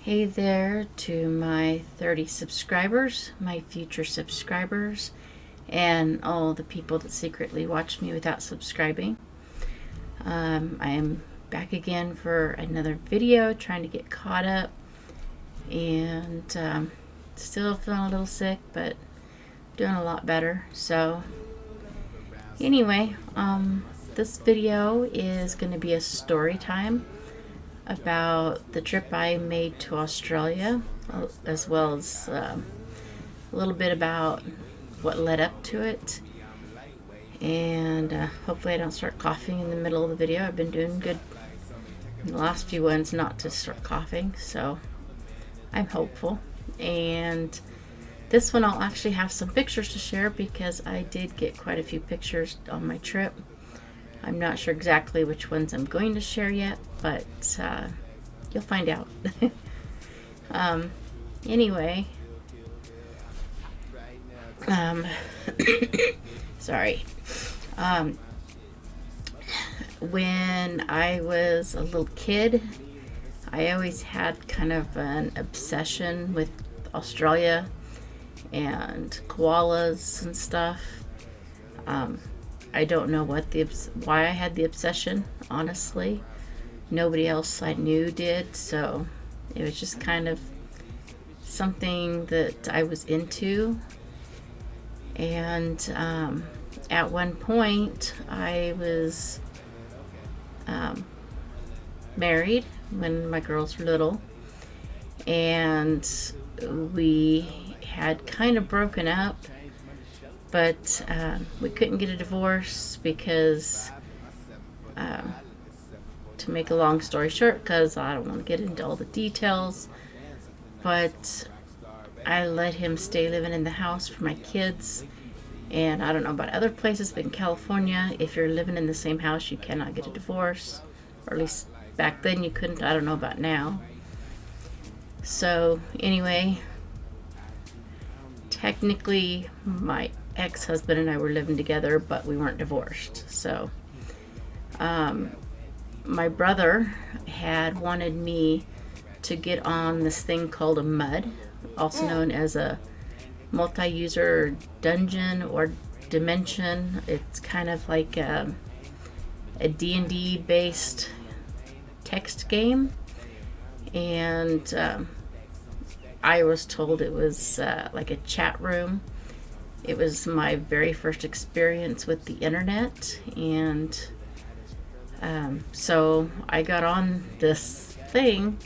Hey there to my 30 subscribers, my future subscribers, and all the people that secretly watch me without subscribing. I am back again for another video, trying to get caught up, and still feeling a little sick, but doing a lot better. So anyway, this video is going to be a story time about the trip I made to Australia, as well as a little bit about what led up to it. And hopefully I don't start coughing in the middle of the video. I've been doing good in the last few ones not to start coughing, so I'm hopeful. And this one I'll actually have some pictures to share because I did get quite a few pictures on my trip. I'm not sure exactly which ones I'm going to share yet, but you'll find out. Anyway, sorry. When I was a little kid, I always had kind of an obsession with Australia and koalas and stuff. I don't know why I had the obsession, honestly. Nobody else I knew did, so it was just kind of something that I was into. And at one point, I was married when my girls were little, and we had kind of broken up. But we couldn't get a divorce because, to make a long story short, because I don't want to get into all the details, but I let him stay living in the house for my kids. And I don't know about other places, but in California, if you're living in the same house, you cannot get a divorce. Or at least back then you couldn't. I don't know about now. So anyway, technically my ex-husband and I were living together, but we weren't divorced. So my brother had wanted me to get on this thing called a MUD, also known as a multi-user dungeon or dimension. It's kind of like a D&D based text game, and I was told it was like a chat room. It was my very first experience with the internet, and so I got on this game,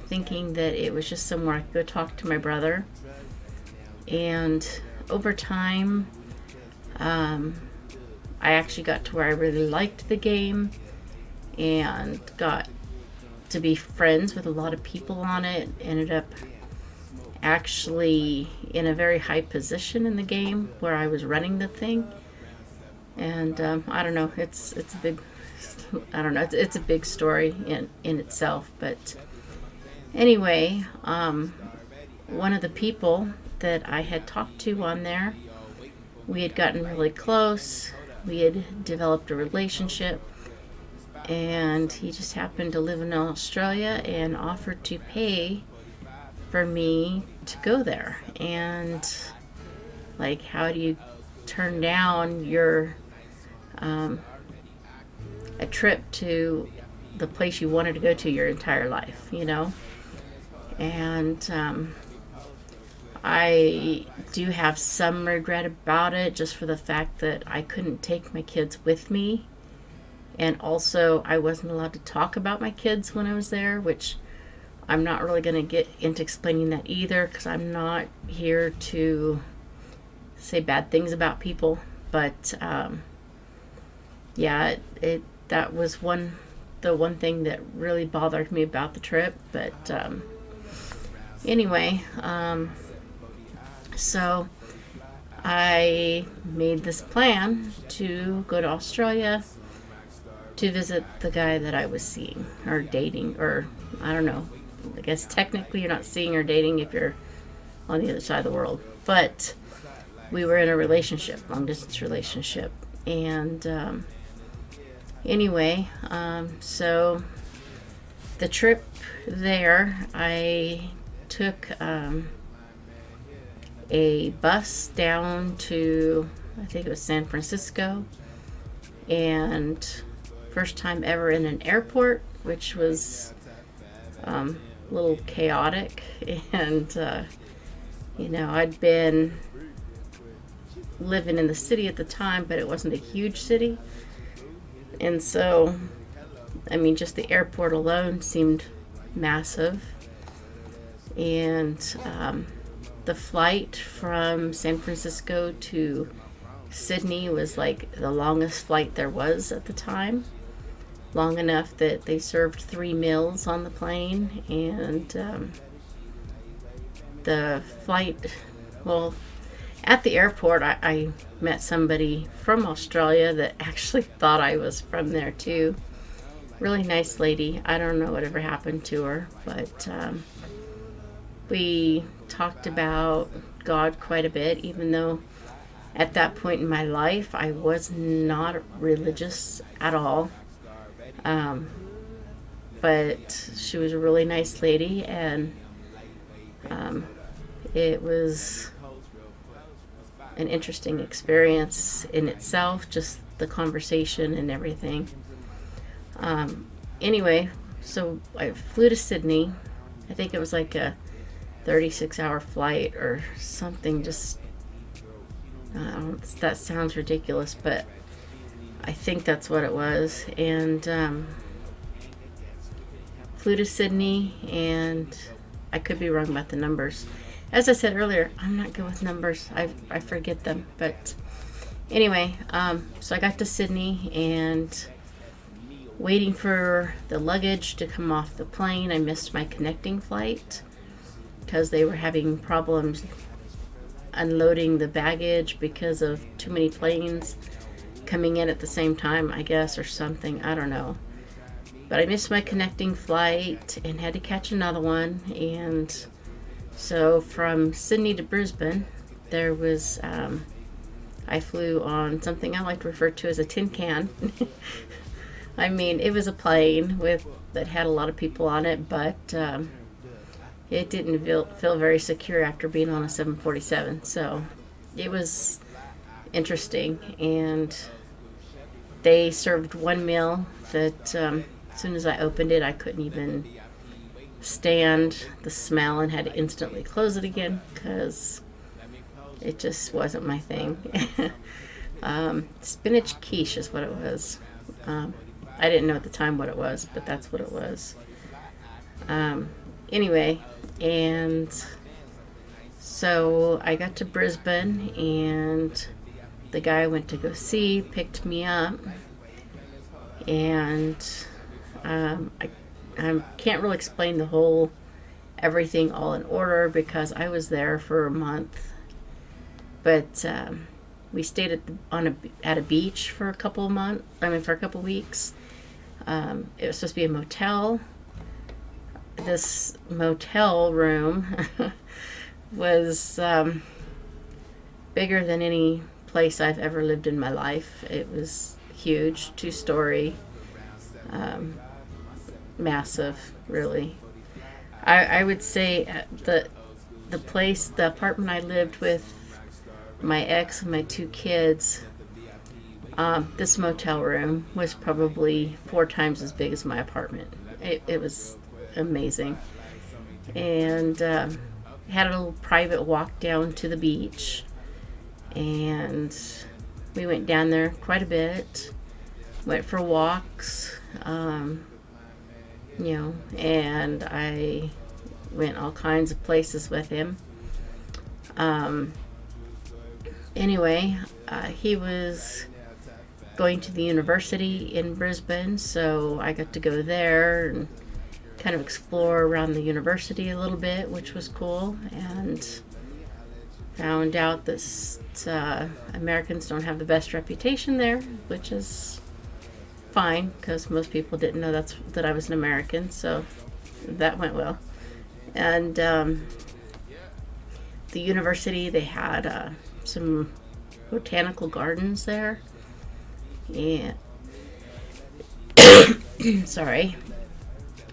thinking that it was just somewhere I could go talk to my brother. And over time, I actually got to where I really liked the game and got to be friends with a lot of people on it. Ended up actually in a very high position in the game where I was running the thing. And I don't know, it's a big, I don't know, it's a big story in itself. But anyway, one of the people that I had talked to on there, we had gotten really close. We had developed a relationship, and he just happened to live in Australia and offered to pay for me to go there. And like, how do you turn down your a trip to the place you wanted to go to your entire life, you know? And I do have some regret about it, just for the fact that I couldn't take my kids with me, and also I wasn't allowed to talk about my kids when I was there, which I'm not really going to get into explaining that either, because I'm not here to say bad things about people. But yeah, that was the one thing that really bothered me about the trip. But anyway, so I made this plan to go to Australia to visit the guy that I was seeing or dating, or I don't know. I guess technically you're not seeing or dating if you're on the other side of the world. But we were in a relationship, long distance relationship. And anyway, so The trip there, I took a bus down to, I think it was San Francisco, and first time ever in an airport, which was a little chaotic. And I'd been living in the city at the time, but it wasn't a huge city, and so just the airport alone seemed massive. And the flight from San Francisco to Sydney was like the longest flight there was at the time. Long enough that they served 3 meals on the plane. And the flight, well, at the airport, I met somebody from Australia that actually thought I was from there too. Really nice lady. I don't know whatever happened to her, but we talked about God quite a bit, even though at that point in my life I was not religious at all. But she was a really nice lady, and it was an interesting experience in itself, just the conversation and everything. Anyway, so I flew to Sydney. I think it was like a 36-hour flight or something. Just that sounds ridiculous, but I think that's what it was. And flew to Sydney, and I could be wrong about the numbers. As I said earlier, I'm not good with numbers. I forget them. But anyway, so I got to Sydney, and waiting for the luggage to come off the plane, I missed my connecting flight because they were having problems unloading the baggage because of too many planes coming in at the same time, I guess, or something. I don't know. But I missed my connecting flight and had to catch another one. And so from Sydney to Brisbane, there was, I flew on something I like to refer to as a tin can. It was a plane that had a lot of people on it, but it didn't feel very secure after being on a 747. So it was interesting. And they served one meal that as soon as I opened it, I couldn't even stand the smell and had to instantly close it again because it just wasn't my thing. Spinach quiche is what it was. I didn't know at the time what it was, but that's what it was. Anyway, and so I got to Brisbane, and the guy I went to go see picked me up, and I can't really explain the whole everything all in order because I was there for a month, but we stayed at a beach for a couple of months. For a couple of weeks. It was supposed to be a motel. This motel room was bigger than any place I've ever lived in my life. It was huge, 2-story, massive, really. I would say the apartment I lived with my ex and my 2 kids, this motel room was probably 4 times as big as my apartment. It was amazing. And had a little private walk down to the beach, and we went down there quite a bit, went for walks, and I went all kinds of places with him. Anyway, he was going to the university in Brisbane, so I got to go there and kind of explore around the university a little bit, which was cool, and found out that Americans don't have the best reputation there, which is fine because most people didn't know that I was an American, so that went well. And the university, they had some botanical gardens there, and sorry,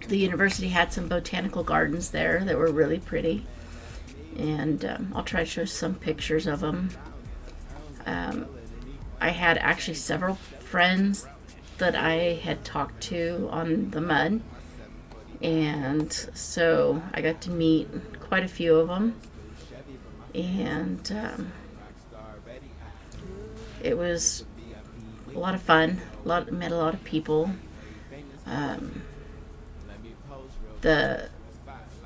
The university had some botanical gardens there that were really pretty, and I'll try to show some pictures of them. I had actually several friends that I had talked to on the mud, and so I got to meet quite a few of them, and it was a lot of fun. Met a lot of people. The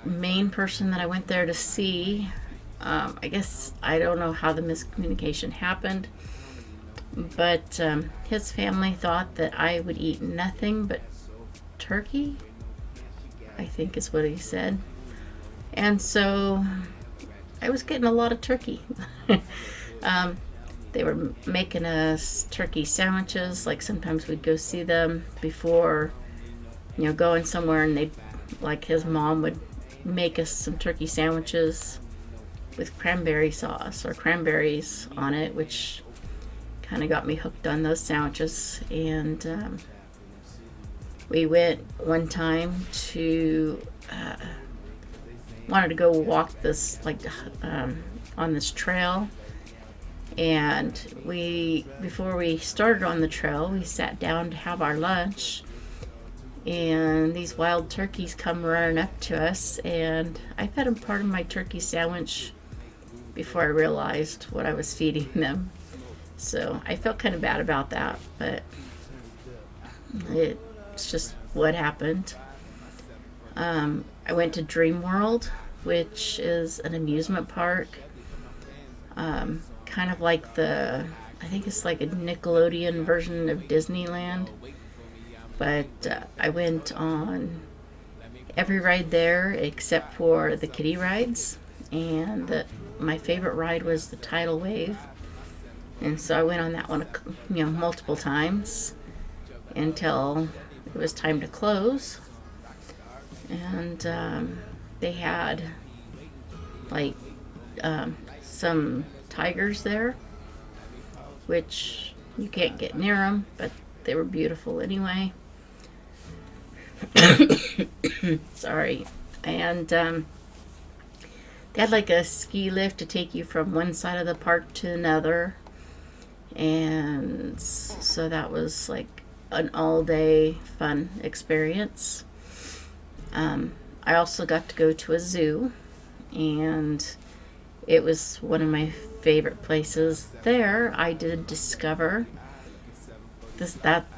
main person that I went there to see, I guess I don't know how the miscommunication happened, but his family thought that I would eat nothing but turkey, I think is what he said. And so I was getting a lot of turkey. They were making us turkey sandwiches. Like sometimes we'd go see them before, going somewhere, and they'd, like his mom would make us some turkey sandwiches with cranberry sauce or cranberries on it, which kind of got me hooked on those sandwiches. And we went one time to wanted to go walk this on this trail, and before we started on the trail, we sat down to have our lunch, and these wild turkeys come running up to us, and I fed them part of my turkey sandwich before I realized what I was feeding them. So I felt kind of bad about that, but it's just what happened. I went to Dream World, which is an amusement park, kind of like I think it's like a Nickelodeon version of Disneyland. But I went on every ride there except for the kiddie rides, and my favorite ride was the tidal wave. And so I went on that one, multiple times until it was time to close. And they had some tigers there, which you can't get near them, but they were beautiful anyway. Sorry. And they had like a ski lift to take you from one side of the park to another, and so that was like an all-day fun experience. I also got to go to a zoo, and it was one of my favorite places. There I did discover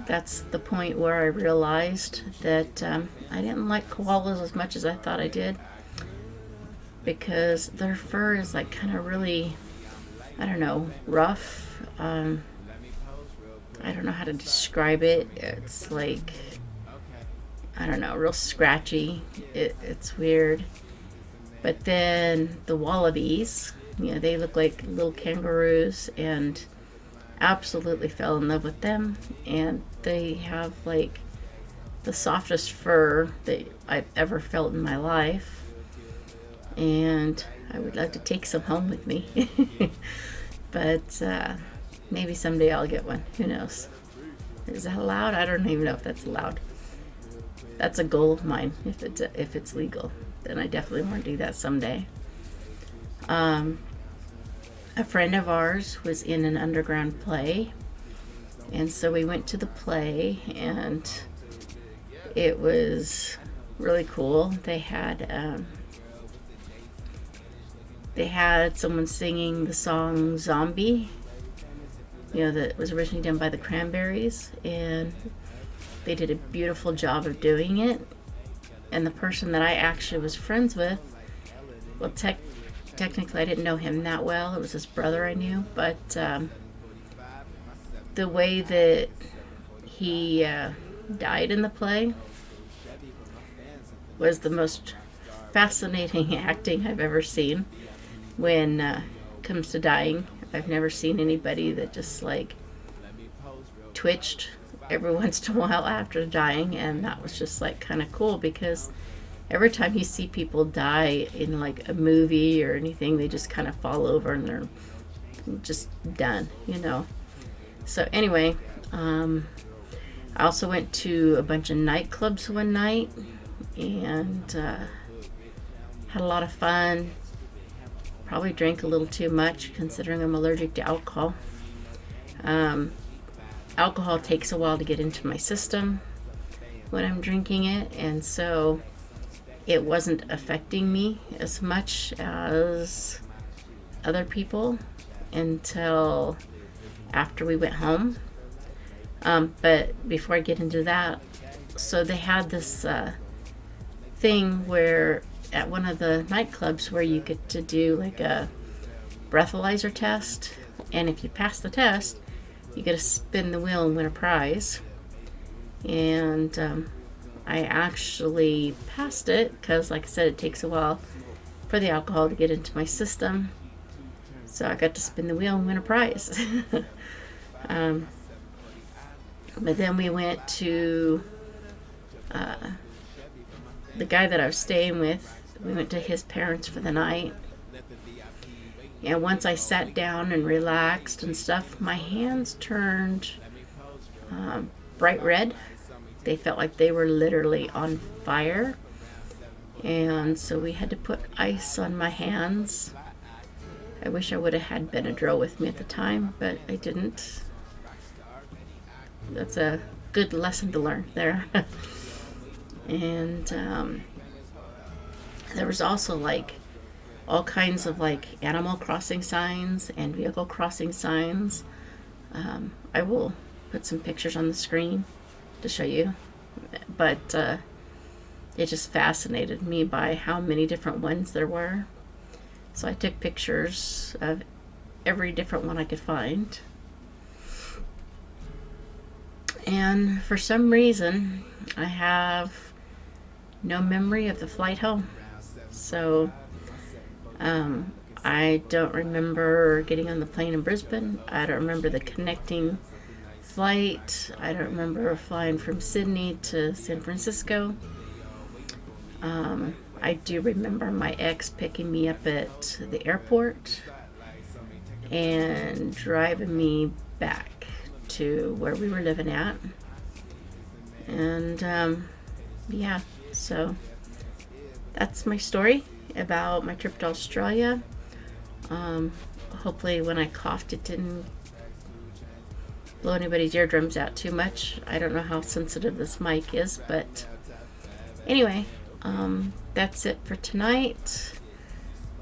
that's the point where I realized that I didn't like koalas as much as I thought I did, because their fur is like kind of really, I don't know, rough. I don't know how to describe it. It's like, I don't know, real scratchy. It's weird. But then the wallabies, they look like little kangaroos, and absolutely fell in love with them. And they have like the softest fur that I've ever felt in my life. And I would love to take some home with me. But maybe someday I'll get one. Who knows? Is that allowed? I don't even know if that's allowed. That's a goal of mine. If it's legal, then I definitely want to do that someday. A friend of ours was in an underground play, and so we went to the play, and it was really cool. They had someone singing the song Zombie, that was originally done by the Cranberries, and they did a beautiful job of doing it. And the person that I actually was friends with, well, technically I didn't know him that well. It was his brother I knew, but the way that he died in the play was the most fascinating acting I've ever seen. When it comes to dying, I've never seen anybody that just like twitched every once in a while after dying, and that was just like kind of cool, because every time you see people die in like a movie or anything, they just kind of fall over and they're just done, So anyway, I also went to a bunch of nightclubs one night, and had a lot of fun. Probably drank a little too much considering I'm allergic to alcohol. Alcohol takes a while to get into my system when I'm drinking it, and so it wasn't affecting me as much as other people until after we went home. But before I get into that, so they had this thing where at one of the nightclubs where you get to do like a breathalyzer test, and if you pass the test, you get to spin the wheel and win a prize. And I actually passed it because, like I said, it takes a while for the alcohol to get into my system. So I got to spin the wheel and win a prize. But then we went to the guy that I was staying with. We went to his parents for the night. And once I sat down and relaxed and stuff, my hands turned bright red. They felt like they were literally on fire. And so we had to put ice on my hands. I wish I would have had Benadryl with me at the time, but I didn't. That's a good lesson to learn there. And there was also like all kinds of like animal crossing signs and vehicle crossing signs. I will put some pictures on the screen to show you, but it just fascinated me by how many different ones there were. So I took pictures of every different one I could find. And for some reason, I have no memory of the flight home. So I don't remember getting on the plane in Brisbane. I don't remember the connecting flight. I don't remember flying from Sydney to San Francisco. I do remember my ex picking me up at the airport and driving me back to where we were living at. And yeah, so that's my story about my trip to Australia. Hopefully when I coughed it didn't blow anybody's eardrums out too much. I don't know how sensitive this mic is, but anyway, that's it for tonight.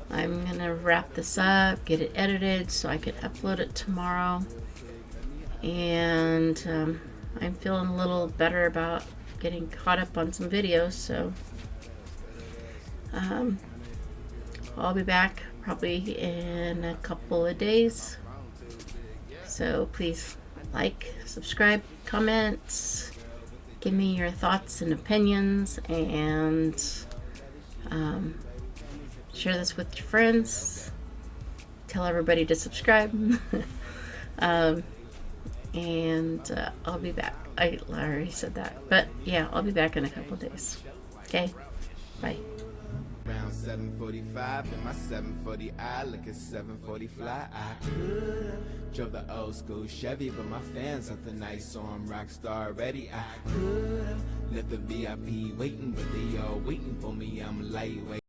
I'm gonna wrap this up, get it edited so I can upload it tomorrow. And I'm feeling a little better about getting caught up on some videos, so I'll be back probably in a couple of days. So please like, subscribe, comment, give me your thoughts and opinions, and share this with your friends. Tell everybody to subscribe. And I'll be back. I already said that, but yeah, I'll be back in a couple days. Okay, bye. Around 7:45 in my 740i, look at 740 fly. I could've drove the old school Chevy, but my fans something nice, so I'm rockstar ready. I could've left the VIP waiting, but they all waiting for me. I'm lightweight.